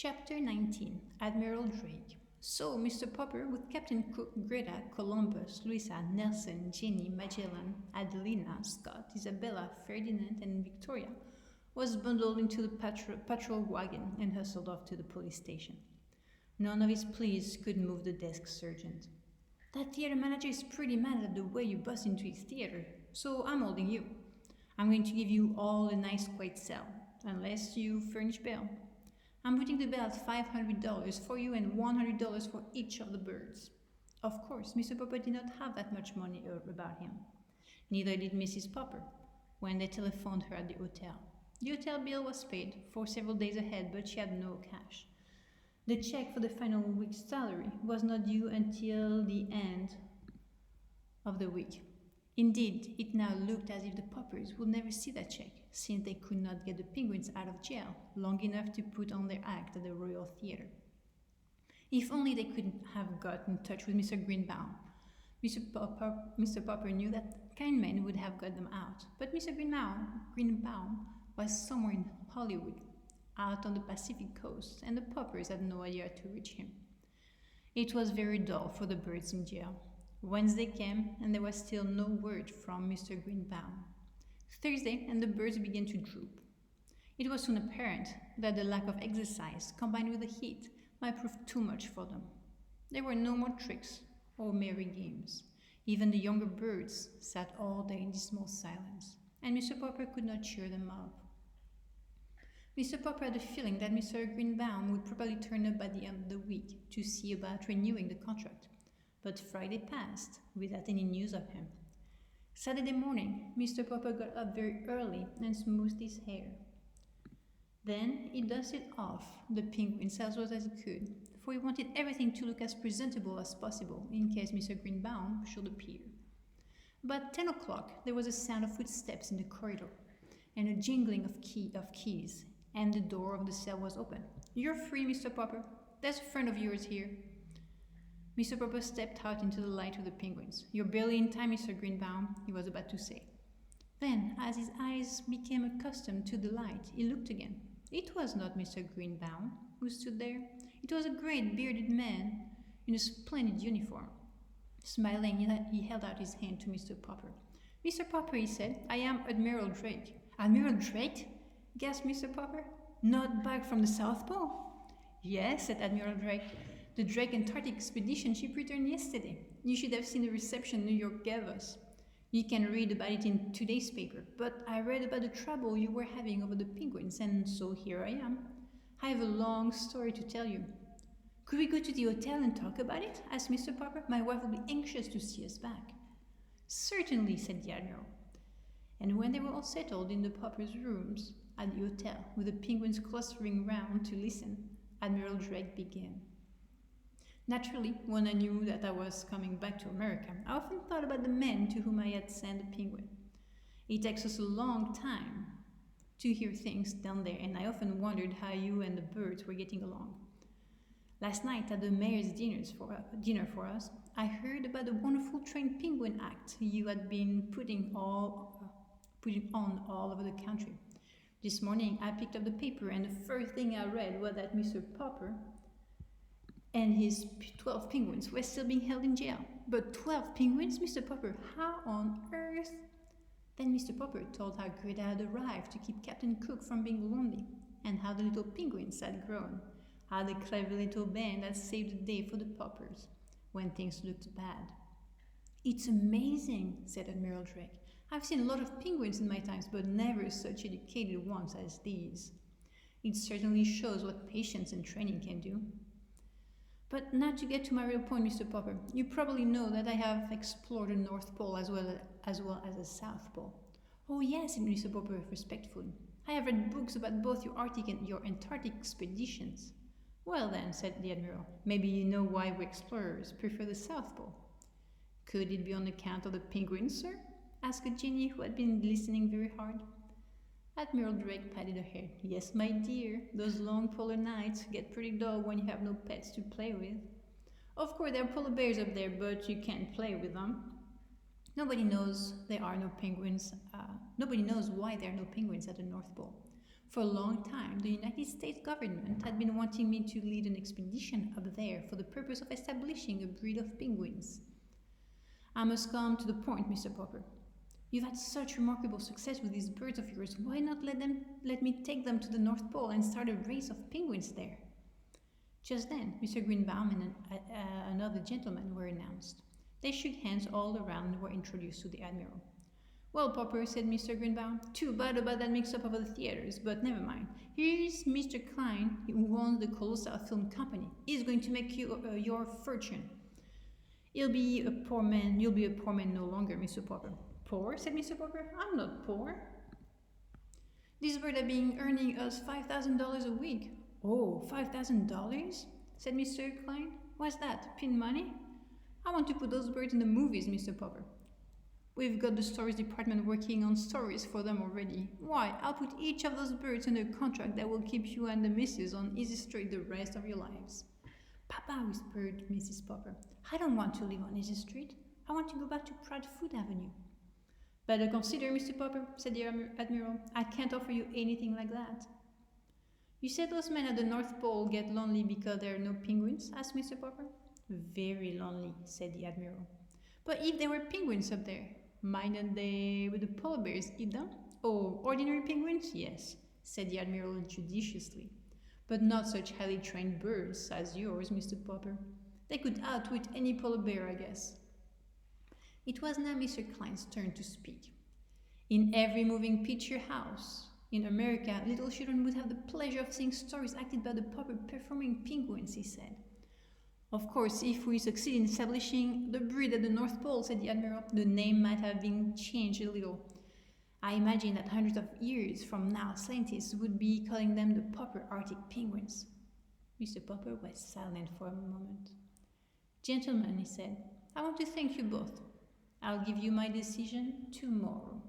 Chapter 19 Admiral Drake. So, Mr. Popper, with Captain Cook, Greta, Columbus, Louisa, Nelson, Jenny, Magellan, Adelina, Scott, Isabella, Ferdinand, and Victoria, was bundled into the patrol wagon and hustled off to the police station. None of his pleas could move the desk sergeant. That theater manager is pretty mad at the way you bust into his theater, so I'm holding you. I'm going to give you all a nice quiet cell, unless you furnish bail. I'm putting the bill at $500 for you and $100 for each of the birds. Of course, Mr. Popper did not have that much money about him. Neither did Mrs. Popper when they telephoned her at the hotel. The hotel bill was paid for several days ahead, but she had no cash. The check for the final week's salary was not due until the end of the week. Indeed, it now looked as if the Poppers would never see that check, since they could not get the Penguins out of jail long enough to put on their act at the Royal Theatre. If only they could have got in touch with Mr. Greenbaum. Mr. Popper knew that kind men would have got them out, but Mr. Greenbaum was somewhere in Hollywood, out on the Pacific coast, and the Poppers had no idea to reach him. It was very dull for the birds in jail. Wednesday came, and there was still no word from Mr. Greenbaum. Thursday, and the birds began to droop. It was soon apparent that the lack of exercise, combined with the heat, might prove too much for them. There were no more tricks or merry games. Even the younger birds sat all day in dismal silence, and Mr. Popper could not cheer them up. Mr. Popper had a feeling that Mr. Greenbaum would probably turn up by the end of the week to see about renewing the contract. But Friday passed without any news of him. Saturday morning, Mr. Popper got up very early and smoothed his hair. Then he dusted off the penguins as well as he could, for he wanted everything to look as presentable as possible in case Mr. Greenbaum should appear. About 10 o'clock, there was a sound of footsteps in the corridor and a jingling of keys, and the door of the cell was open. "You're free, Mr. Popper. There's a friend of yours here." Mr. Popper stepped out into the light with the penguins. "You're barely in time, Mr. Greenbaum," he was about to say. Then, as his eyes became accustomed to the light, he looked again. It was not Mr. Greenbaum who stood there. It was a great bearded man in a splendid uniform. Smiling, he held out his hand to Mr. Popper. "Mr. Popper," he said, "I am Admiral Drake." "Admiral Drake?" gasped Mr. Popper. "Not back from the South Pole?" "Yes," said Admiral Drake. "The Drake Antarctic expedition ship returned yesterday. You should have seen the reception New York gave us. You can read about it in today's paper, but I read about the trouble you were having over the penguins, and so here I am. I have a long story to tell you." "Could we go to the hotel and talk about it?" asked Mr. Popper. "My wife will be anxious to see us back." "Certainly," said the Admiral. And when they were all settled in the Poppers' rooms at the hotel, with the penguins clustering round to listen, Admiral Drake began. "Naturally, when I knew that I was coming back to America, I often thought about the men to whom I had sent the penguin. It takes us a long time to hear things down there, and I often wondered how you and the birds were getting along. Last night at the mayor's dinner for us, I heard about the wonderful trained penguin act you had been putting on all over the country. This morning I picked up the paper, and the first thing I read was that Mr. Popper and his 12 penguins were still being held in jail." "But 12 penguins, Mr. Popper? How on earth?" Then Mr. Popper told how Greta had arrived to keep Captain Cook from being lonely, and how the little penguins had grown, how the clever little band had saved the day for the Poppers when things looked bad. "It's amazing," said Admiral Drake. "I've seen a lot of penguins in my times, but never such educated ones as these. It certainly shows what patience and training can do. But now to get to my real point, Mr. Popper, you probably know that I have explored the North Pole as well as the South Pole." "Oh yes," said Mr. Popper respectfully. "I have read books about both your Arctic and your Antarctic expeditions." "Well then," said the Admiral, "maybe you know why we explorers prefer the South Pole." "Could it be on account of the penguins, sir?" asked Jenny, who had been listening very hard. Admiral Drake patted her head. "Yes, my dear, those long polar nights get pretty dull when you have no pets to play with. Of course, there are polar bears up there, but you can't play with them. Nobody knows why there are no penguins at the North Pole. For a long time, the United States government had been wanting me to lead an expedition up there for the purpose of establishing a breed of penguins. I must come to the point, Mr. Popper. You've had such remarkable success with these birds of yours. Why not let me take them to the North Pole and start a race of penguins there? Just then, Mr. Greenbaum and another gentleman were announced. They shook hands all around and were introduced to the Admiral. Well, Popper, said Mr. Greenbaum, too bad about that mix-up over the theaters, but never mind. Here's Mr. Klein, who owns the Colossal Film Company. He's going to make you your fortune. You'll be a poor man no longer, Mr. Popper. Poor? Said Mr. Popper. I'm not poor. These birds have been earning us $5,000 a week. Oh, $5,000? Said Mr. Klein. What's that? Pin money? I want to put those birds in the movies, Mr. Popper. We've got the stories department working on stories for them already. Why, I'll put each of those birds under a contract that will keep you and the missus on Easy Street the rest of your lives. Papa, whispered Mrs. Popper, I don't want to live on Easy Street. I want to go back to Proudfoot Avenue. Better consider, Mr. Popper, said the Admiral. I can't offer you anything like that. You said those men at the North Pole get lonely because there are no penguins? Asked Mr. Popper. Very lonely, said the Admiral. But if there were penguins up there, mightn't they with the polar bears eat them? Oh, ordinary penguins? Yes, said the Admiral judiciously. But not such highly trained birds as yours, Mr. Popper. They could outwit any polar bear, I guess. It was now Mr. Klein's turn to speak. In every moving picture house in America, little children would have the pleasure of seeing stories acted by the Popper performing penguins, he said. Of course, if we succeed in establishing the breed at the North Pole, said the Admiral, the name might have been changed a little. I imagine that hundreds of years from now, scientists would be calling them the Popper Arctic penguins. Mr. Popper was silent for a moment. Gentlemen, he said, I want to thank you both. I'll give you my decision tomorrow.